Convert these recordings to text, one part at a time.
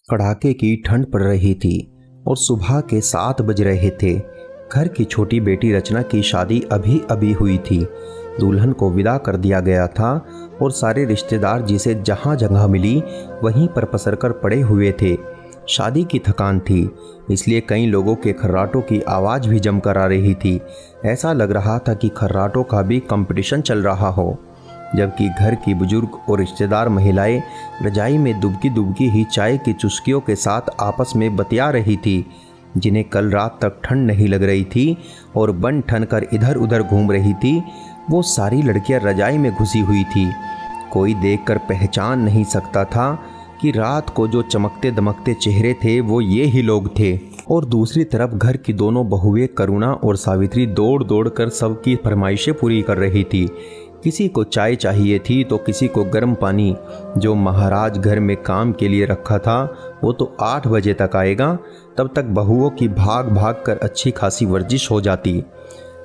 कड़ाके की ठंड पड़ रही थी और सुबह के 7 बज रहे थे। घर की छोटी बेटी रचना की शादी अभी अभी हुई थी। दुल्हन को विदा कर दिया गया था और सारे रिश्तेदार जिसे जहां जगह मिली वहीं पर पसर कर पड़े हुए थे। शादी की थकान थी, इसलिए कई लोगों के खर्राटों की आवाज़ भी जमकर आ रही थी। ऐसा लग रहा था कि खर्राटों का भी कंपटीशन चल रहा हो। जबकि घर की बुजुर्ग और रिश्तेदार महिलाएं रजाई में दुबकी दुबकी ही चाय की चुस्कियों के साथ आपस में बतिया रही थी। जिन्हें कल रात तक ठंड नहीं लग रही थी और बन ठन कर इधर उधर घूम रही थी, वो सारी लड़कियां रजाई में घुसी हुई थी। कोई देखकर पहचान नहीं सकता था कि रात को जो चमकते दमकते चेहरे थे वो ये ही लोग थे। और दूसरी तरफ घर की दोनों बहुएं करुणा और सावित्री दौड़ दौड़ कर सबकी फरमाइशें पूरी कर रही थी। किसी को चाय चाहिए थी तो किसी को गर्म पानी। जो महाराज घर में काम के लिए रखा था वो तो 8 बजे तक आएगा, तब तक बहुओं की भाग भाग कर अच्छी खासी वर्जिश हो जाती।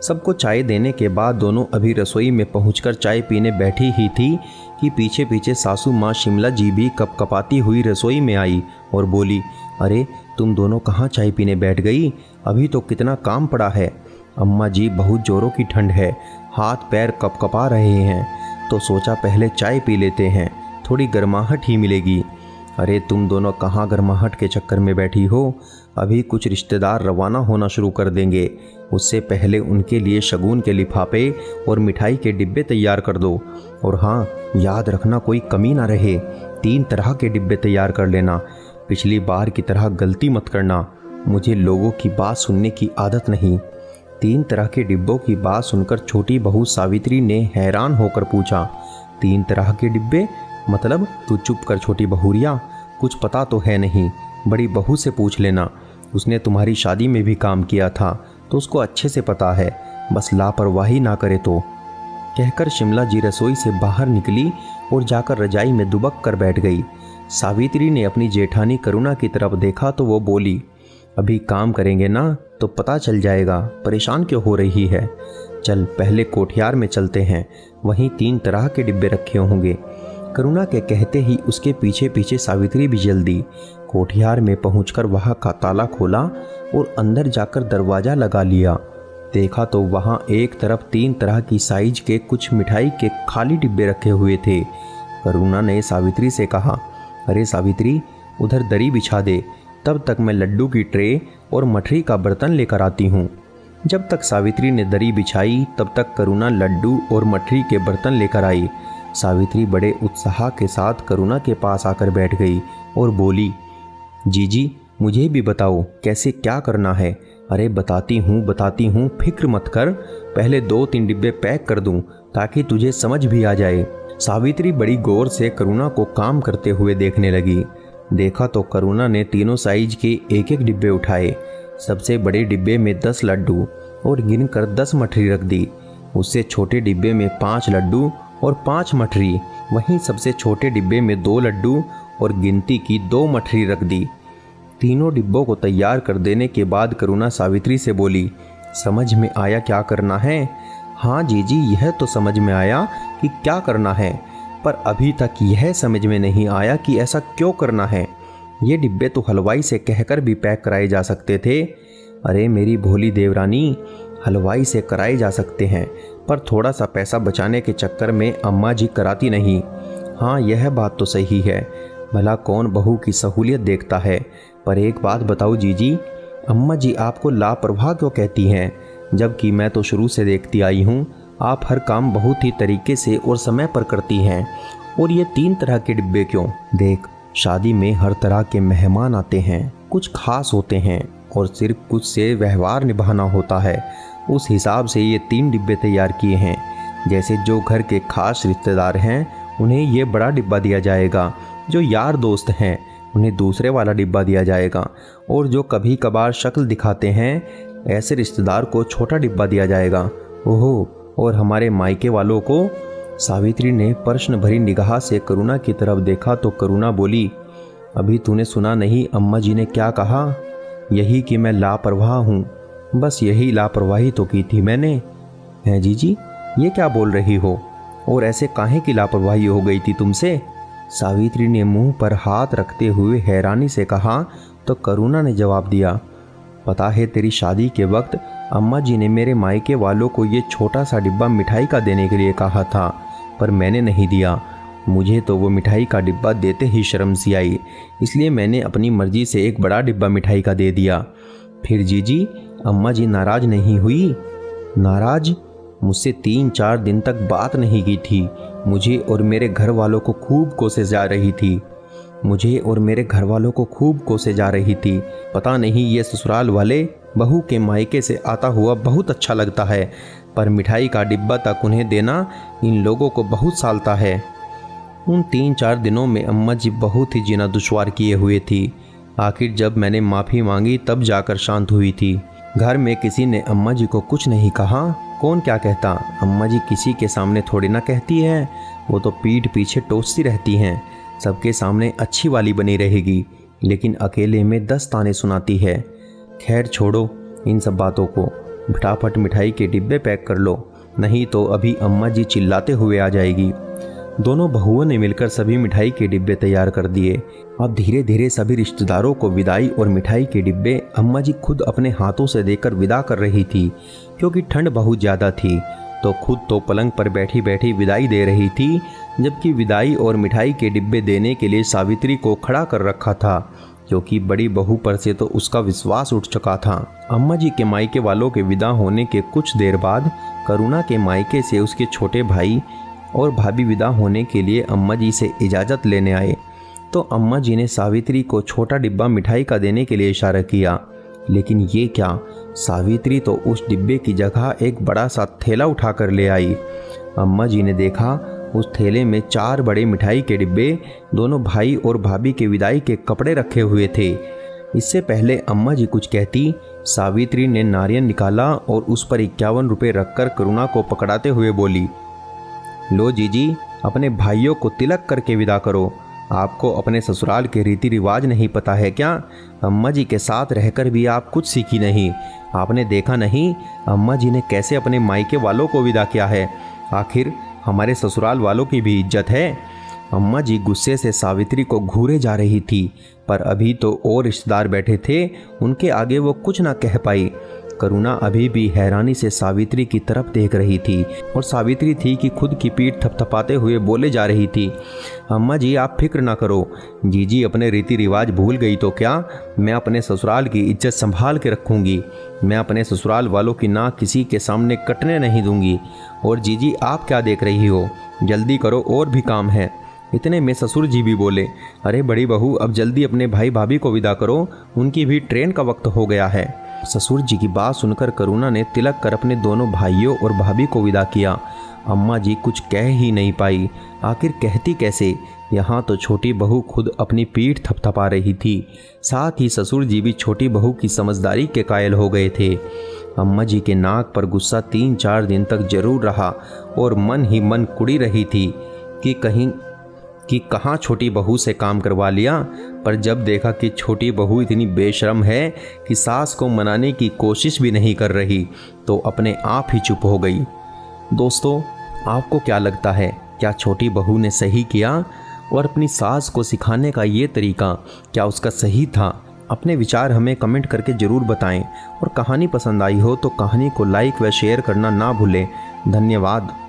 सबको चाय देने के बाद दोनों अभी रसोई में पहुंचकर चाय पीने बैठी ही थी कि पीछे पीछे सासू माँ शिमला जी भी कपकपाती हुई रसोई में आई और बोली, अरे तुम दोनों कहाँ चाय पीने बैठ गई? अभी तो कितना काम पड़ा है। अम्मा जी, बहुत जोरों की ठंड है, हाथ पैर कपकपा रहे हैं, तो सोचा पहले चाय पी लेते हैं, थोड़ी गर्माहट ही मिलेगी। अरे तुम दोनों कहाँ गर्माहट के चक्कर में बैठी हो? अभी कुछ रिश्तेदार रवाना होना शुरू कर देंगे, उससे पहले उनके लिए शगुन के लिफाफे और मिठाई के डिब्बे तैयार कर दो। और हाँ, याद रखना कोई कमी ना रहे, 3 तरह के डिब्बे तैयार कर लेना। पिछली बार की तरह गलती मत करना, मुझे लोगों की बात सुनने की आदत नहीं। 3 तरह के डिब्बों की बात सुनकर छोटी बहू सावित्री ने हैरान होकर पूछा, 3 तरह के डिब्बे मतलब? तू चुप कर छोटी बहुरिया, कुछ पता तो है नहीं, बड़ी बहू से पूछ लेना, उसने तुम्हारी शादी में भी काम किया था तो उसको अच्छे से पता है, बस लापरवाही ना करे तो। कहकर शिमला जी रसोई से बाहर निकली और जाकर रजाई में दुबक कर बैठ गई। सावित्री ने अपनी जेठानी करुणा की तरफ देखा तो वो बोली, अभी काम करेंगे ना तो पता चल जाएगा, परेशान क्यों हो रही है। चल पहले कोठियार में चलते हैं, वहीं 3 तरह के डिब्बे रखे होंगे। करुणा के कहते ही उसके पीछे पीछे सावित्री भी जल्दी। कोठियार में पहुंचकर वहां का ताला खोला और अंदर जाकर दरवाज़ा लगा लिया। देखा तो वहां एक तरफ 3 तरह की साइज के कुछ मिठाई के खाली डिब्बे रखे हुए थे। करुणा ने सावित्री से कहा, अरे सावित्री, उधर दरी बिछा दे, तब तक मैं लड्डू की ट्रे और मठरी का बर्तन लेकर आती हूँ। जब तक सावित्री ने दरी बिछाई तब तक करुणा लड्डू और मठरी के बर्तन लेकर आई। सावित्री बड़े उत्साह के साथ करुणा के पास आकर बैठ गई और बोली, जीजी मुझे भी बताओ कैसे क्या करना है। अरे बताती हूँ, फिक्र मत कर, पहले 2-3 डिब्बे पैक कर दूँ ताकि तुझे समझ भी आ जाए। सावित्री बड़ी गौर से करुणा को काम करते हुए देखने लगी। देखा तो करुणा ने तीनों साइज के 1-1 डिब्बे उठाए। सबसे बड़े डिब्बे में 10 लड्डू और गिनकर 10 मठरी रख दी। उससे छोटे डिब्बे में 5 लड्डू और 5 मठरी, वहीं सबसे छोटे डिब्बे में 2 लड्डू और गिनती की 2 मठरी रख दी। तीनों डिब्बों को तैयार कर देने के बाद करुणा सावित्री से बोली, समझ में आया क्या करना है? हाँ जीजी, यह तो समझ में आया कि क्या करना है, पर अभी तक यह समझ में नहीं आया कि ऐसा क्यों करना है। ये डिब्बे तो हलवाई से कहकर भी पैक कराए जा सकते थे। अरे मेरी भोली देवरानी, हलवाई से कराए जा सकते हैं, पर थोड़ा सा पैसा बचाने के चक्कर में अम्मा जी कराती नहीं। हाँ, यह बात तो सही है, भला कौन बहू की सहूलियत देखता है। पर एक बात बताओ जीजी, अम्मा जी आपको लापरवाह क्यों कहती हैं, जबकि मैं तो शुरू से देखती आई हूँ आप हर काम बहुत ही तरीके से और समय पर करती हैं। और ये 3 तरह के डिब्बे क्यों? देख, शादी में हर तरह के मेहमान आते हैं, कुछ खास होते हैं और सिर्फ कुछ से व्यवहार निभाना होता है। उस हिसाब से ये 3 डिब्बे तैयार किए हैं। जैसे जो घर के खास रिश्तेदार हैं उन्हें ये बड़ा डिब्बा दिया जाएगा, जो यार दोस्त हैं उन्हें दूसरे वाला डिब्बा दिया जाएगा, और जो कभी कभार शक्ल दिखाते हैं ऐसे रिश्तेदार को छोटा डिब्बा दिया जाएगा। ओहो, और हमारे मायके वालों को? सावित्री ने प्रश्न भरी निगाह से करुणा की तरफ देखा तो करुणा बोली, अभी तूने सुना नहीं अम्मा जी ने क्या कहा? यही कि मैं लापरवाह हूँ, बस यही लापरवाही तो की थी मैंने। हैं जीजी, ये क्या बोल रही हो? और ऐसे काहे की लापरवाही हो गई थी तुमसे? सावित्री ने मुंह पर हाथ रखते हुए हैरानी से कहा तो करुणा ने जवाब दिया, पता है तेरी शादी के वक्त अम्मा जी ने मेरे मायके वालों को ये छोटा सा डिब्बा मिठाई का देने के लिए कहा था, पर मैंने नहीं दिया। मुझे तो वो मिठाई का डिब्बा देते ही शर्म सी आई, इसलिए मैंने अपनी मर्जी से एक बड़ा डिब्बा मिठाई का दे दिया। फिर जीजी अम्मा जी नाराज नहीं हुई? नाराज? मुझसे 3-4 दिन तक बात नहीं की थी। मुझे और मेरे घर वालों को खूब कोसे जा रही थी। पता नहीं ये ससुराल वाले बहू के मायके से आता हुआ बहुत अच्छा लगता है, पर मिठाई का डिब्बा तक उन्हें देना इन लोगों को बहुत सालता है। उन 3-4 दिनों में अम्मा जी बहुत ही जीना दुश्वार किए हुए थी। आखिर जब मैंने माफ़ी मांगी तब जाकर शांत हुई थी। घर में किसी ने अम्मा जी को कुछ नहीं कहा। कौन क्या कहता, अम्मा जी किसी के सामने थोड़ी ना कहती है, वो तो पीठ पीछे टोचती रहती हैं। सबके सामने अच्छी वाली बनी रहेगी, लेकिन अकेले में 10 ताने सुनाती है। खैर छोड़ो इन सब बातों को, फटाफट मिठाई के डिब्बे पैक कर लो, नहीं तो अभी अम्मा जी चिल्लाते हुए आ जाएगी। दोनों बहुओं ने मिलकर सभी मिठाई के डिब्बे तैयार कर दिए। अब धीरे धीरे सभी रिश्तेदारों को विदाई और मिठाई के डिब्बे अम्मा जी खुद अपने हाथों से देकर विदा कर रही थी। क्योंकि ठंड बहुत ज़्यादा थी तो खुद तो पलंग पर बैठी बैठी विदाई दे रही थी, जबकि विदाई और मिठाई के डिब्बे देने के लिए सावित्री को खड़ा कर रखा था, क्योंकि बड़ी बहू पर से तो उसका विश्वास उठ चुका था। अम्मा जी के मायके वालों के विदा होने के कुछ देर बाद करुणा के मायके से उसके छोटे भाई और भाभी विदा होने के लिए अम्मा जी से इजाज़त लेने आए, तो अम्मा जी ने सावित्री को छोटा डिब्बा मिठाई का देने के लिए इशारा किया। लेकिन ये क्या, सावित्री तो उस डिब्बे की जगह एक बड़ा सा थैला उठाकर ले आई। अम्मा जी ने देखा उस थैले में 4 बड़े मिठाई के डिब्बे, दोनों भाई और भाभी के विदाई के कपड़े रखे हुए थे। इससे पहले अम्मा जी कुछ कहती, सावित्री ने नारियल निकाला और उस पर 51 रुपये रखकर करुणा को पकड़ाते हुए बोली, लो जीजी अपने भाइयों को तिलक करके विदा करो। आपको अपने ससुराल के रीति रिवाज नहीं पता है क्या? अम्मा जी के साथ रहकर भी आप कुछ सीखी नहीं। आपने देखा नहीं अम्मा जी ने कैसे अपने मायके वालों को विदा किया है? आखिर हमारे ससुराल वालों की भी इज्जत है। अम्मा जी गुस्से से सावित्री को घूरे जा रही थी, पर अभी तो और रिश्तेदार बैठे थे, उनके आगे वो कुछ ना कह पाई। करुणा अभी भी हैरानी से सावित्री की तरफ देख रही थी और सावित्री थी कि खुद की पीठ थपथपाते हुए बोले जा रही थी, अम्मा जी आप फिक्र ना करो, जीजी अपने रीति रिवाज भूल गई तो क्या, मैं अपने ससुराल की इज्जत संभाल के रखूंगी। मैं अपने ससुराल वालों की नाक किसी के सामने कटने नहीं दूंगी। और जीजी आप क्या देख रही हो, जल्दी करो और भी काम है। इतने में ससुर जी भी बोले, अरे बड़ी बहू अब जल्दी अपने भाई भाभी को विदा करो, उनकी भी ट्रेन का वक्त हो गया है। ससुर जी की बात सुनकर करुणा ने तिलक कर अपने दोनों भाइयों और भाभी को विदा किया। अम्मा जी कुछ कह ही नहीं पाई, आखिर कहती कैसे? यहाँ तो छोटी बहू खुद अपनी पीठ थपथपा रही थी, साथ ही ससुर जी भी छोटी बहू की समझदारी के कायल हो गए थे। अम्मा जी के नाक पर गुस्सा 3-4 दिन तक जरूर रहा और मन ही मन कुड़ी रही थी कि कहाँ छोटी बहू से काम करवा लिया, पर जब देखा कि छोटी बहू इतनी बेशर्म है कि सास को मनाने की कोशिश भी नहीं कर रही, तो अपने आप ही चुप हो गई। दोस्तों आपको क्या लगता है, क्या छोटी बहू ने सही किया और अपनी सास को सिखाने का ये तरीका क्या उसका सही था? अपने विचार हमें कमेंट करके ज़रूर बताएं और कहानी पसंद आई हो तो कहानी को लाइक व शेयर करना ना भूलें। धन्यवाद।